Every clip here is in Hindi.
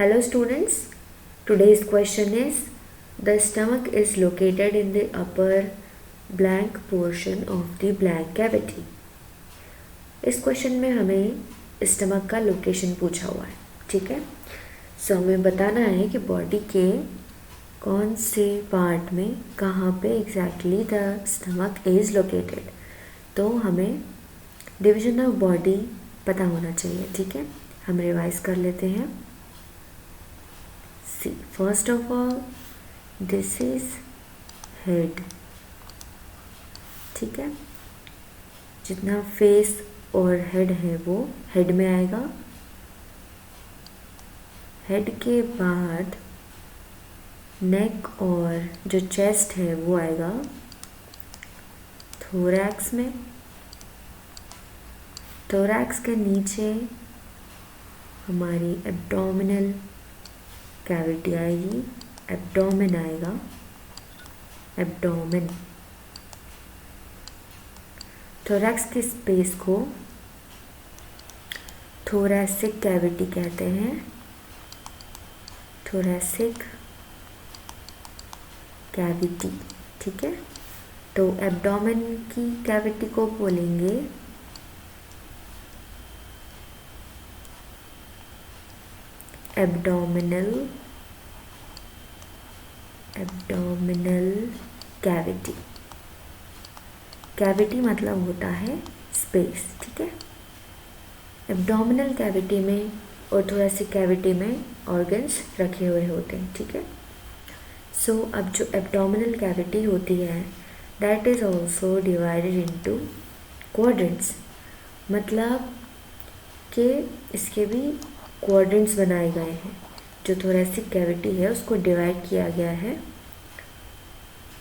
Hello students, today's question is the stomach is located in the upper blank portion of the blank cavity. इस क्वेश्चन में हमें स्टमक का लोकेशन पूछा हुआ है, ठीक है। सो हमें बताना है कि बॉडी के कौन से पार्ट में कहाँ पे exactly the stomach is located. तो हमें डिवीजन ऑफ बॉडी पता होना चाहिए, ठीक है। हम रिवाइज कर लेते हैं। See, first of all, this is head, ठीक है। जितना फेस और हेड है वो हेड में आएगा। हेड के बाद नेक और जो चेस्ट है वो आएगा थोरैक्स में। थोरैक्स के नीचे हमारी एब्डोमिनल कैविटी आएगी, एब्डोमेन आएगा, एब्डोमेन। थोरैक्स की स्पेस को थोरैसिक कैविटी कहते हैं, थोरैसिक कैविटी, ठीक है। तो एब्डोमेन की कैविटी को बोलेंगे एब्डोमिनल कैविटी। कैविटी मतलब होता है स्पेस, ठीक है। एब्डोमिनल कैविटी में और थोरैसिक कैविटी में ऑर्गन्स रखे हुए होते हैं, ठीक है। सो अब जो एब्डोमिनल कैविटी होती है that is also divided into quadrants, मतलब कि इसके भी क्वाड्रेंट्स बनाए गए हैं। जो थोरैसिक कैविटी है उसको डिवाइड किया गया है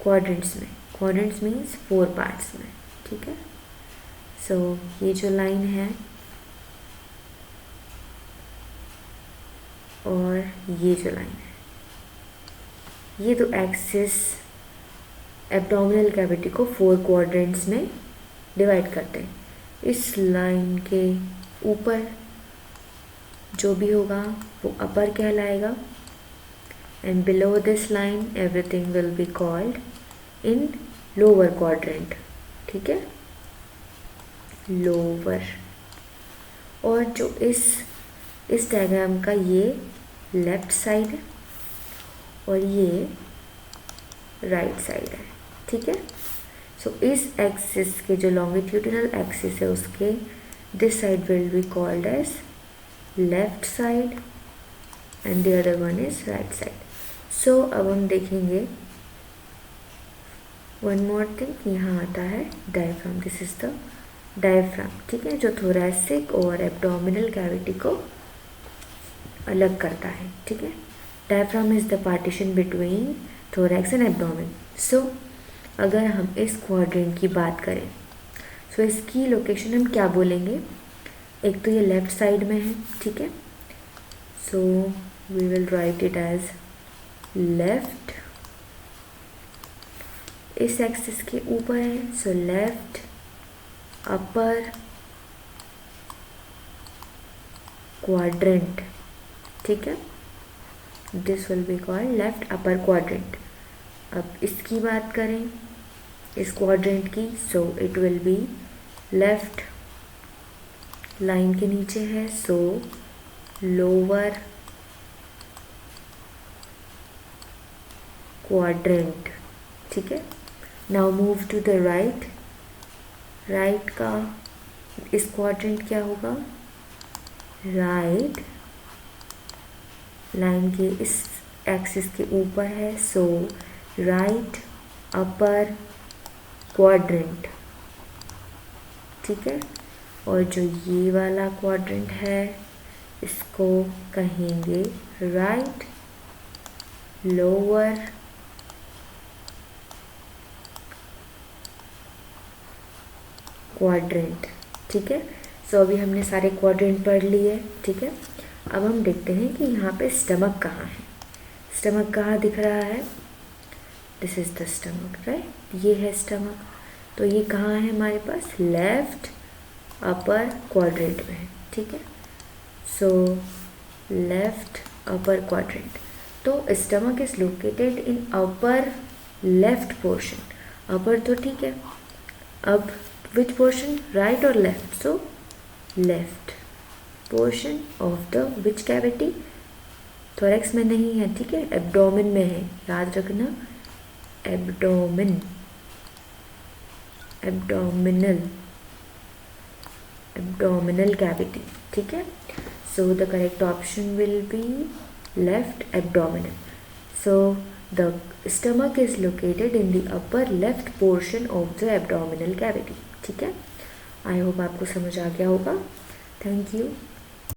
क्वाड्रेंट्स में। क्वाड्रेंट्स मीन्स 4 पार्ट्स में, ठीक है। सो ये जो लाइन है और ये जो लाइन है, ये दो एक्सिस एब्डोमिनल कैविटी को 4 क्वाड्रेंट्स में डिवाइड करते हैं। इस लाइन के ऊपर जो भी होगा वो अपर कहलाएगा and below this line everything will be called in lower quadrant, ठीक है, लोअर। और जो इस डायग्राम का ये लेफ्ट साइड है और ये राइट साइड है, ठीक है। सो इस एक्सिस के जो लॉन्गिट्यूडिनल एक्सिस है उसके this side will be called as left side and the other one is right side. So अब हम देखेंगे वन मोर थिंग, यहाँ आता है diaphragm. This is the diaphragm, ठीक है, जो थोरैसिक और एब्डोमिनल कैविटी को अलग करता है, ठीक है। Diaphragm is the partition between thorax and abdomen. So अगर हम इस क्वाड्रेंट की बात करें सो इसकी लोकेशन हम क्या बोलेंगे। एक तो ये लेफ्ट साइड में है, ठीक है। So we will write it as left. इस एक्सिस के ऊपर है, सो लेफ्ट अपर क्वाड्रेंट, ठीक है। This will be called left upper quadrant. अब इसकी बात करें इस क्वाड्रेंट की, so it will be left line के नीचे है, सो लोअर क्वाड्रेंट, ठीक है। Now move to the right. Right का इस क्वाड्रेंट क्या होगा, राइट लाइन के इस एक्सिस के ऊपर है, सो राइट अपर क्वाड्रेंट, ठीक है। और जो ये वाला क्वाड्रेंट है इसको कहेंगे राइट लोअर क्वाड्रेंट, ठीक है। सो अभी हमने सारे क्वाड्रेंट पढ़ लिए, ठीक है। अब हम देखते हैं कि यहाँ पे स्टमक कहाँ है। स्टमक कहाँ दिख रहा है, this is the stomach, right. ये है स्टमक, तो ये कहाँ है हमारे पास, लेफ्ट अपर क्वाड्रेंट में है, ठीक है। So left upper quadrant. तो stomach is located in upper left portion. Upper तो ठीक है, अब विच पोर्शन, राइट और left? So left portion of the which cavity? Thorax में नहीं है, ठीक है, एब्डोमेन में है, याद रखना, एब्डोमेन, एब्डोमिनल कैविटी, ठीक है। So the correct option will be left abdominal. So the stomach is located in the upper left portion of the abdominal cavity, ठीक है। आई होप आपको समझ आ गया होगा। Thank you.